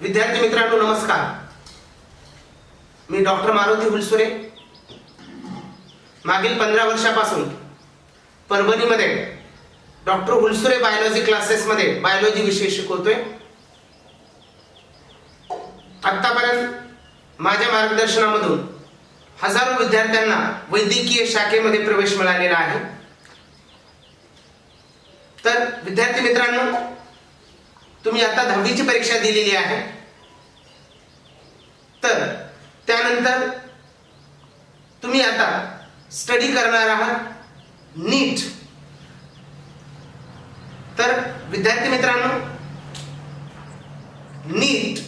विद्यार्थी मित्रांनो नमस्कार. मी डॉक्टर मारुती हुलसुरे. मागील 15 वर्षापासून परभणीमध्ये डॉक्टर हुलसुरे बायोलॉजी क्लासेसमध्ये बायोलॉजी विषय शिकवतोय. आतापर्यंत माझ्या मार्गदर्शनामधून हजारो विद्यार्थ्यांना वैद्यकीय शाखेमध्ये प्रवेश मिळालेला आहे. तर विद्यार्थी मित्रांनो, तुम्ही आता 10वीची परीक्षा दिलेली आहे. तर त्यानंतर तुम्ही आता स्टडी करणार आहात नीट. तर विद्यार्थी मित्रांनो, नीट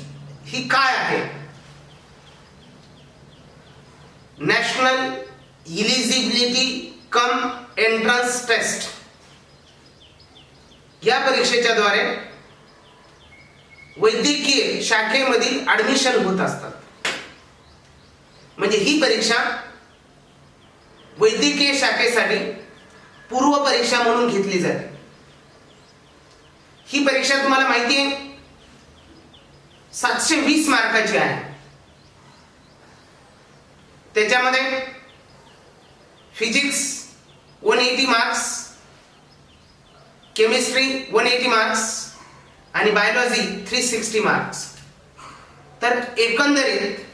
ही काय आहे? नॅशनल इलिजिबिलिटी कम एंट्रन्स टेस्ट. या परीक्षेच्या द्वारे वैद्यकीय शाखेमधील ऍडमिशन होत असतात. म्हणजे ही परीक्षा वैद्यकीय शाखेसाठी पूर्व परीक्षा म्हणून घेतली जाते. ही परीक्षा तुम्हाला माहिती आहे 720 मार्काची आहे. त्याच्यामध्ये फिजिक्स 180 मार्क्स, केमिस्ट्री 180 मार्क्स आणि बायोलॉजी 360 मार्क्स. तर एकंदरीत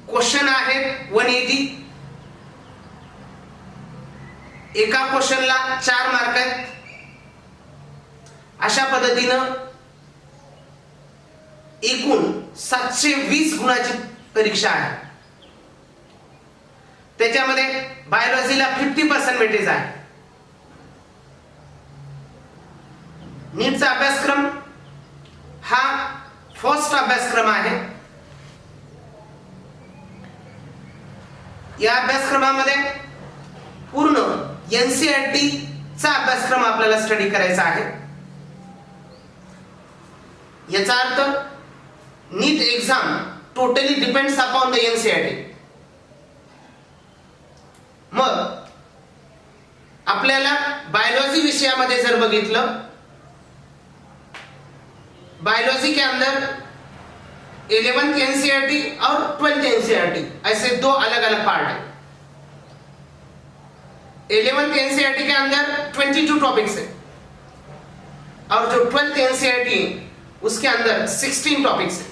क्वेश्चन आहेत 180. एका क्वेश्चनला 4 मार्क आहेत. अशा पद्धतीनं एकूण 720 गुणाची परीक्षा आहे. त्याच्यामध्ये बायोलॉजीला 50% वेटेज आहे. नीटचा अभ्यासक्रम हा फर्स्ट अभ्यासक्रम आहे. या अभ्यासक्रमामध्ये पूर्ण एनसीईआरटी चा अभ्यासक्रम आपल्याला स्टडी करायचा आहे. याचा अर्थ NEET exam totally depends upon the NCERT. मग आपल्याला बायोलॉजी विषयामध्ये जर बघितलं, बायोलॉजी के अंदर 11th एनसीईआरटी और 12th एनसीईआरटी ऐसे दो अलग अलग पार्ट है. 11th एनसीईआरटी के अंदर 22 टॉपिक्स है और जो 12th एनसीईआरटी है उसके अंदर 16 टॉपिक्स है.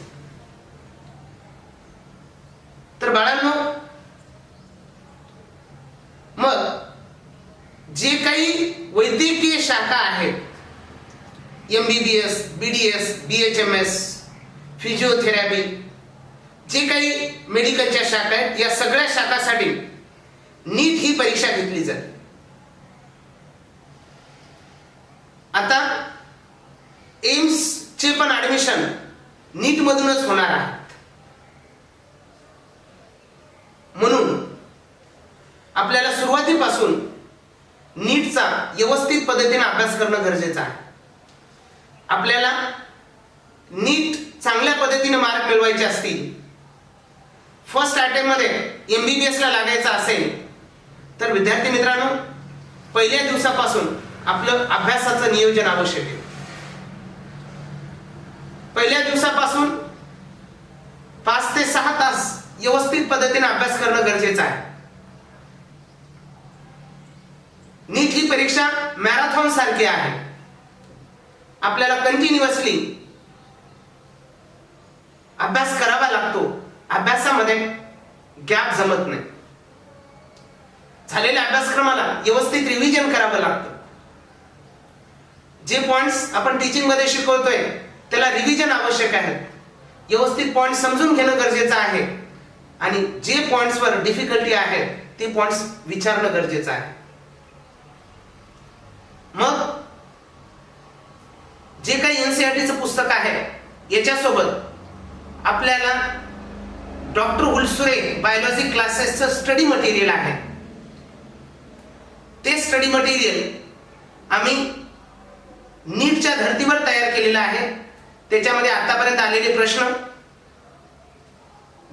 तर बाळांनो, मग जे काही वैद्यकीय शाखा आहेत, MBBS, BDS, BHMS, फिजिओथेरपी, जे काही मेडिकलच्या शाखा आहेत, या सगळ्या शाखांसाठी नीट ही परीक्षा घेतली जाते. आता एम्स चे पण ऍडमिशन नीट मधूनच होणार आहे. म्हणून आपल्याला सुरुवातीपासून नीटचा व्यवस्थित पद्धतीने अभ्यास करणं गरजेचं आहे. आपल्याला नीट चांगल्या पद्धतीने मार्क मिळवायचे असतील, फर्स्ट अटेम्प्ट मध्ये MBBS ला लागायचं असेल, तर विद्यार्थी मित्रांनो, पहिल्या दिवसापासून आपलं अभ्यासाचं नियोजन आवश्यक आहे. पहिल्या दिवसापासून 5 ते 6 तास व्यवस्थित पद्धतीने अभ्यास करणं गरजेचं आहे. नीट ही परीक्षा मॅरेथॉन सारखी आहे. आपल्याला कंटिन्युअसली अभ्यास करावा लागतो. अभ्यासामध्ये गॅप जमत नाही. झालेल्या अभ्यासक्रमाला व्यवस्थित रिव्हिजन करावं लागतं. जे पॉइंट्स आपण टीचिंग मध्ये शिकवतोय त्याला रिव्हिजन आवश्यक आहे. व्यवस्थित पॉइंट समजून घेणं गरजेचं आहे आणि जे पॉइंट्सवर डिफिकल्टी आहे ते पॉइंट्स विचारणं गरजेचं आहे. मग जे काही एनसीईआरटीचं पुस्तक आहे याच्यासोबत आपल्याला डॉक्टर हुलसुरे बायोलॉजी क्लासेसचं स्टडी मटेरियल आहे. ते स्टडी मटेरियल आम्ही नीटच्या धर्तीवर तयार केलेलं आहे. त्याच्यामध्ये आतापर्यंत आलेले प्रश्न,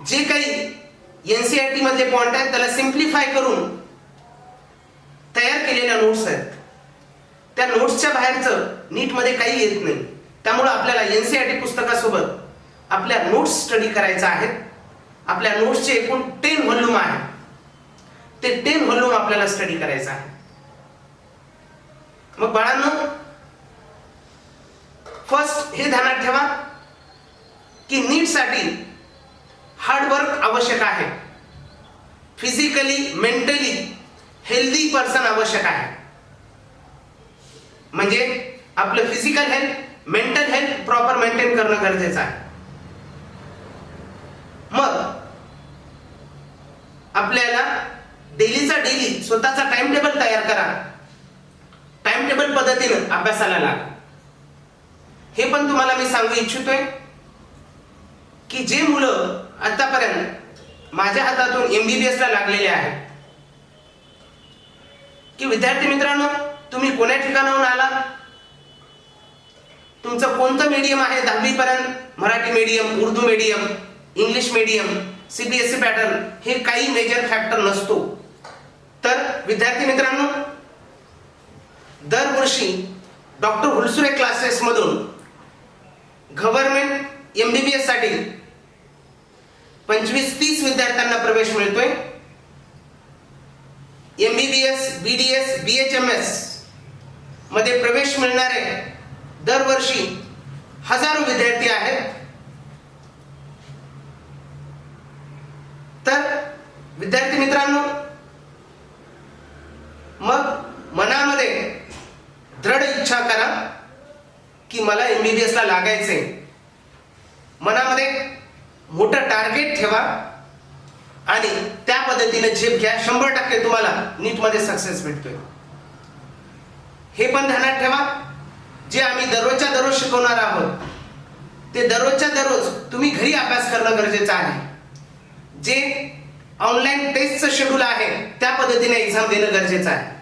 जे काही एनसीईआरटी मधले पॉइंट आहेत त्याला सिंप्लिफाय करून तयार केलेल्या नोट्स आहेत. त्या नोट्सच्या बाहेरचं नीटमध्ये काही येत नाही. त्यामुळे आपल्याला एनसीईआरटी पुस्तकासोबत आपल्या नोट्स स्टडी करायचा आहे. आपल्या नोट्सचे एकूण 10 व्हॉल्यूम आहे, ते 10 व्हॉल्यूम आपल्याला स्टडी करायचं आहे. मग बाळांनो, फर्स्ट हे ध्यानात ठेवा की नीटसाठी हार्डवर्क आवश्यक आहे. फिजिकली मेंटली हेल्दी पर्सन आवश्यक आहे. म्हणजे आपलं physical health, mental health proper maintain करणं गरजेचं आहे. मग आपल्याला डेलीचा डेली स्वतःचा टाइम टेबल तयार करा. टाइम टेबल पद्धतीने अभ्यासाला लागा. हे पण तुम्हाला मी सांगू इच्छितोय की जे मुलं आतापर्यंत माझ्या हातातून MBBS ला लागलेले आहेत, की विद्यार्थी मित्रांनो, तुम्ही कोण्या ठिकाणाहून आला, तुमचं कोणतं मीडियम आहे 10वी पर्यंत, Marathi medium, Urdu medium, English medium, CBSE pattern, हे काही मेजर फॅक्टर नसतो. तर विद्यार्थी मित्रांनो, दरवर्षी डॉक्टर हुलसुरे क्लासेस मधून गव्हर्नमेंट MBBS साठी 25-30 विद्यार्थ्यांना प्रवेश मिळतोय. MBBS, BDS, BHMS मध्ये प्रवेश मिळणारे दरवर्षी हजारो विद्यार्थी आहेत. तर विद्यार्थी मित्रांनो, मग मनामध्ये दृढ इच्छा करा की मला MBBS ला लागायचंय. मनामध्ये मोठं टार्गेट ठेवा आणि त्या पद्धतीने झेप घ्या. 100% तुम्हाला नीटमध्ये सक्सेस भेटतोय. हे पण ध्यानात ठेवा, जे आम्ही दररोजच्या दररोज शिकवणार आहोत ते दररोजच्या दररोज तुम्ही घरी अभ्यास करणं गरजेचं आहे. जे ऑनलाईन टेस्टचं शेड्यूल आहे त्या पद्धतीने एक्झाम देणं गरजेचं आहे.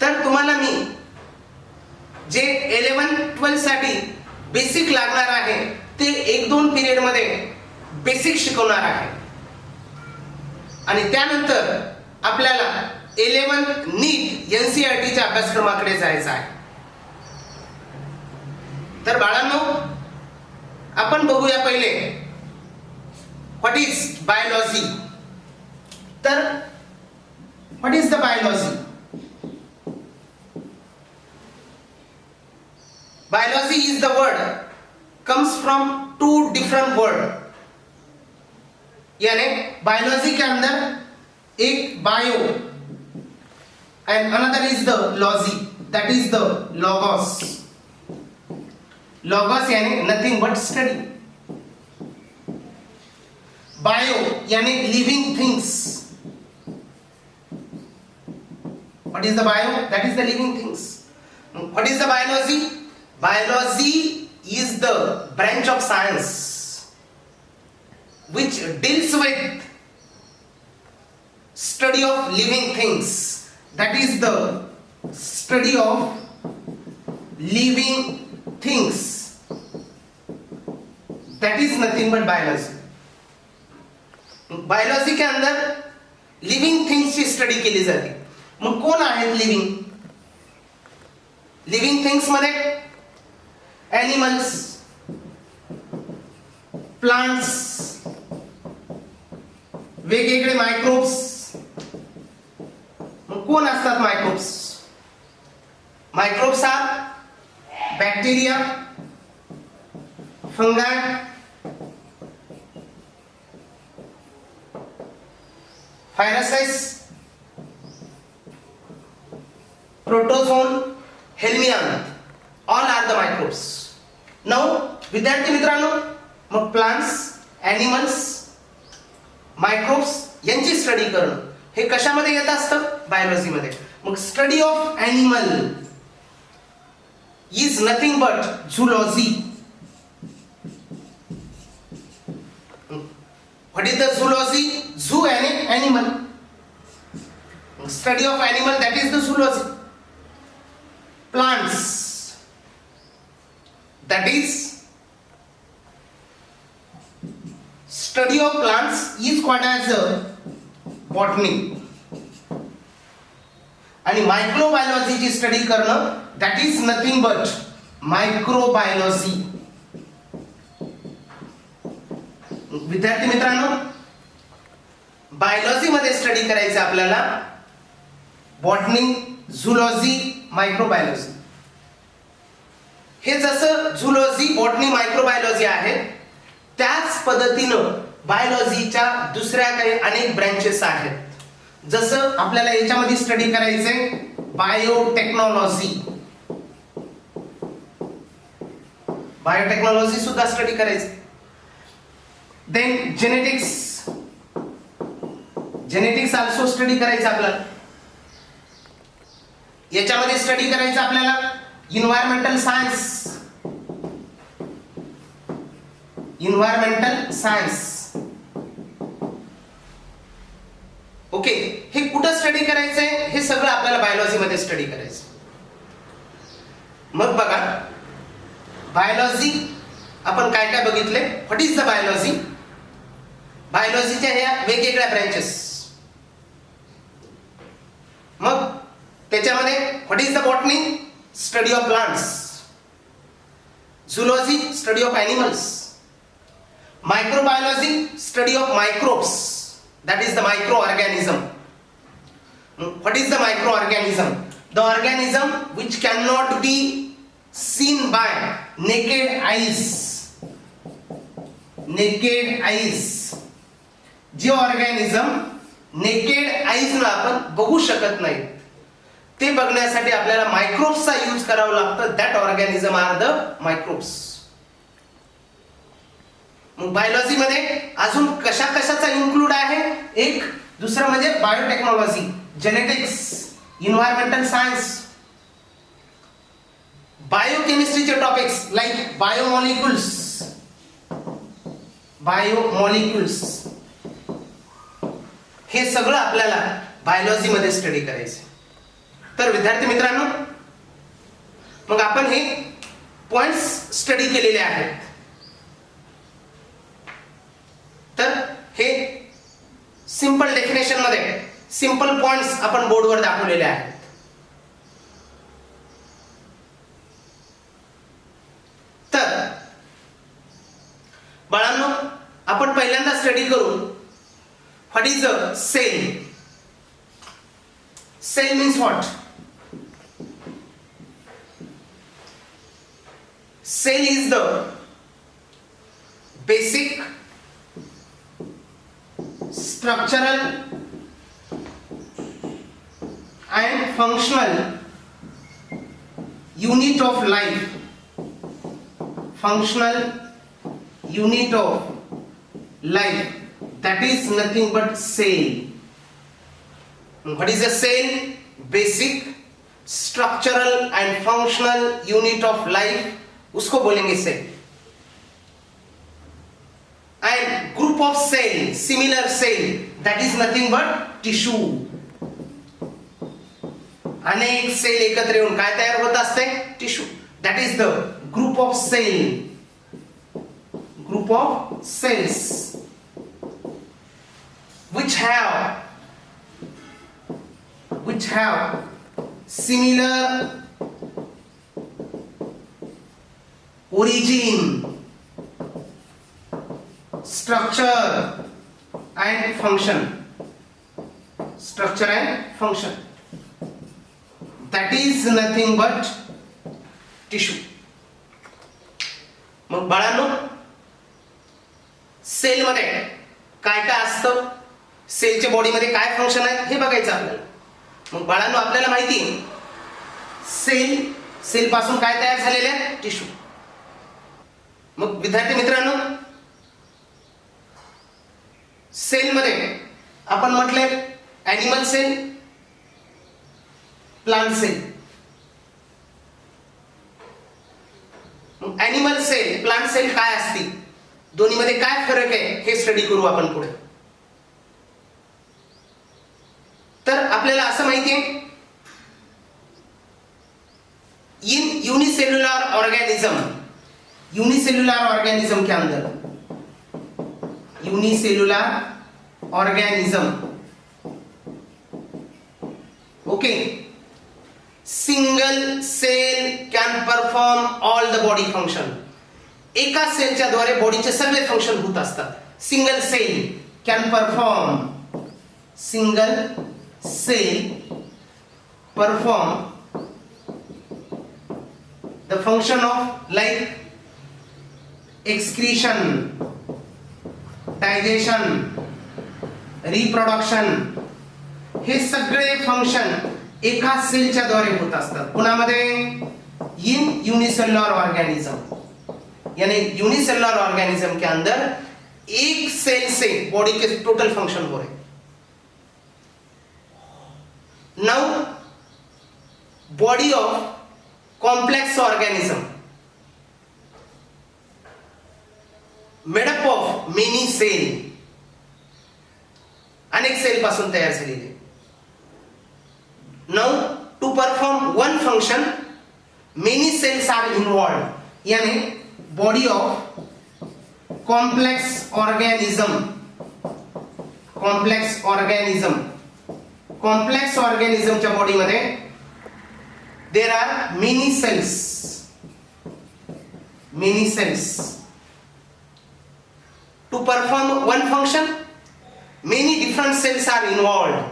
तर तुम्हाला मी जे 11-12 साठी बेसिक लागणार आहे ते 1-2 पिरियड मध्ये बेसिक शिकवणार आहे. आणि त्यानंतर आपल्याला 11 नीट NCERTच्या अभ्यासक्रमाकडे जायचं आहे. तर बाळांनो, आपण बघूया पहिले व्हॉट इज बायोलॉजी. तर what is the biology? Biology is the word comes from 2 different word. यानी बायोलॉजी के अंदर एक bio and another is the logy, that is the logos. Logos यानी nothing but study. Bio यानी living things. What is the bio? That is the living things. What is the biology? Biology is the branch of science which deals with study of living things. That is the study of living things. That is nothing but biology. Biology के अंदर living थिंग्सची study केली जाते. मग कोण आहेत living? Living things मध्ये animals, plants, वेगवेगळे मायक्रोब्स. मग कोण असतात मायक्रोब्स? मायक्रोब्स हा bacteria, fungi, viruses, protozoan, helminths. All are the microbes. Now विद्यार्थी मित्रांनो, मग प्लांट्स, एनिमल्स, मायक्रोब्स यांची स्टडी करणं हे कशामध्ये येत असतं? बायोलॉजी मध्ये. मग study of animal is nothing but zoology. What is the zoology? Zoo यानी animal. Study of animal, that is the zoology. Plants, that is study of plants is called as a botany. आणि मायक्रोबायोलॉजीची study करणं that is nothing but microbiology. विद्यार्थी मित्रांनो, biology मध्ये study करायचं आपल्याला botany, zoology, microbiology. हे जसं झुलॉजी, बॉटनी, मायक्रोबायोलॉजी आहे त्याच पद्धतीनं बायोलॉजीच्या दुसऱ्या काही अनेक ब्रँचेस आहेत. जसं आपल्याला याच्यामध्ये स्टडी करायचंय बायोटेक्नॉलॉजी. बायोटेक्नॉलॉजी सुद्धा स्टडी करायचं. Then genetics, genetics also study करायचं आपल्याला. याच्यामध्ये स्टडी करायचं आपल्याला environmental science, environmental science. Okay, हे कुठं स्टडी करायचंय? हे सगळं आपल्याला बायोलॉजी मध्ये स्टडी करायचं. मग बघा, बायोलॉजी आपण काय काय बघितले. What is the biology? बायोलॉजीच्या ह्या वेगवेगळ्या ब्रँचेस. मग त्याच्यामध्ये what is the botany? Study of plants. Zoology, study of animals. Microbiology, study of microbes, that is the microorganism. What is the microorganism? The organism which cannot be seen by naked eyes. Naked eyes. जे organism naked eyes न आपण बघू शकत नाही ते बघण्यासाठी आपल्याला मायक्रोब्सचा use करावा लागतं. That organism are the microbes. मग बायोलॉजी मध्ये अजून कशा कशाचा इन्क्लूड आहे? एक दुसरं म्हणजे बायोटेक्नॉलॉजी, जेनेटिक्स, इन्व्हायरमेंटल सायन्स, बायोकेमिस्ट्रीचे टॉपिक्स लाईक बायोमॉलिक्युल्स, बायोमॉलिक्युल्स. हे सगळं आपल्याला बायोलॉजी मध्ये स्टडी करायचं. तर विद्यार्थी मित्रांनो, मग आपण हे पॉइंट्स स्टडी केलेले आहेत. तर हे सिंपल डेफिनेशन मध्ये सिंपल पॉइंट्स आपण बोर्डवर दाखवलेले आहेत. तर बाळांनो, आपण पहिल्यांदा स्टडी करू what is a cell. Cell means what? Cell is the basic structural and functional unit of life. Functional unit of life, that is nothing but cell. What is a cell? Basic structural and functional unit of life, उसको बोलेंगे cell. And group of cell, similar cell, that is nothing but tissue. अनेक sale एकत्र येऊन काय तयार होत असते? Tissue. That is the group of cell. Group of cells which have similar origin, structure and function. Structure and function, that is nothing but tissue. मग बाळांनो, sale मध्ये काय काय असतं, सेलच्या बॉडी मध्ये काय फंक्शन आहे हे बघायचं आपल्याला. मग बाळांनो, आपल्याला माहिती आहे सेल पासून काय तयार झालेले आहे? टिश्यू. मग विद्यार्थी मित्रांनो, सेल मध्ये आपण म्हटले animal cell, plant cell. Animal cell, plant cell काय असतील, दोन्ही मध्ये काय फरक आहे हे स्टडी करू आपण पुढे. तर आपल्याला असं माहिती आहे इन यूनिसेल्युलर ऑर्गेनिज्म के अंदर, unicellular organism, okay, single cell can perform all the body function. एका सेलच्या द्वारे बॉडीचे सगळे फंक्शन होत असतात. Single cell can perform, single cell perform the function of like excretion, digestion, reproduction, हे सगळे फंक्शन एका सेलच्या द्वारे होत असतात. कोणामध्ये? In unicellular organism. यानी यूनिसेल्युलर ऑर्गेनिज्म के अंदर एक सेल से बॉडी के टोटल फंक्शन हो रहे. Now body of complex organism made up of many cell, अनेक सेल पासून तयार झालेले. Now to perform one function many cells are involved. यानी body of complex organism, complex organism, complex organism च्या body मध्ये there are many cells, many cells. To perform one function many different cells are involved.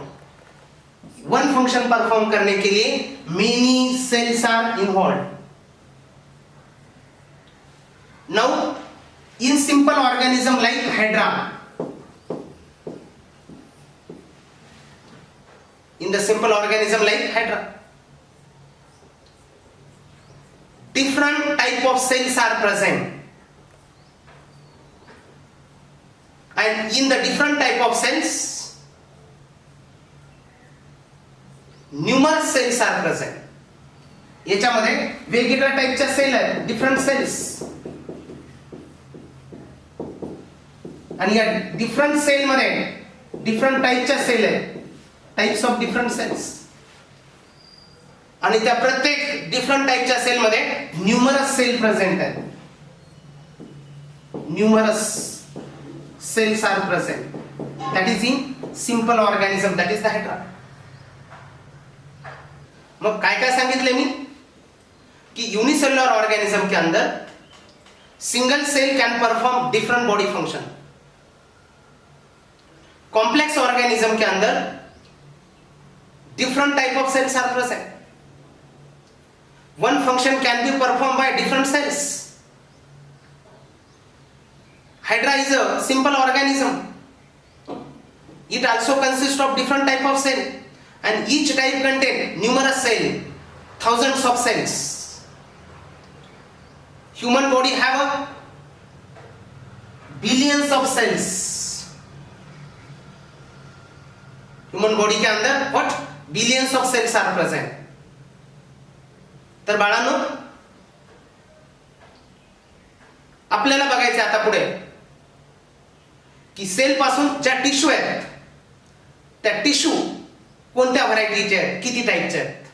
one function perform करने के लिए many cells are involved. Now in simple organism like hydra, in the simple organism like hydra, different type of cells are present, and in the different type of cells numerous cells are present. याच्यामध्ये वेगवेगळ्या टाइपच्या cell आहेत, different cells, आणि या different cell मध्ये different टाइपच्या cell आहेत, types of different cells, आणि त्या प्रत्येक डिफरंट टाइपच्या सेल मध्ये न्यूमरस सेल प्रेझेंट आहेत. Numerous cells are present. That is in simple organism, that is the hydra. मग काय काय सांगितले मी कि यूनिसेल्युलर ऑर्गेनिज्म के अंदर single cell can perform different body function. Complex organism के अंदर different type of cells are present. One function can be performed by different cells. Hydra is a simple organism. It also consists of different type of cell, and each type contain numerous cell, thousands of cells. Human body have a billions of cells. Human body के अंदर what billions of cells are present. तर बाळांनो आपल्याला बघायचं आता पुढे की sale पासून ज्या टिश्यू आहेत त्या टिश्यू कोणत्या व्हरायटीचे आहेत, किती टाईपचे आहेत.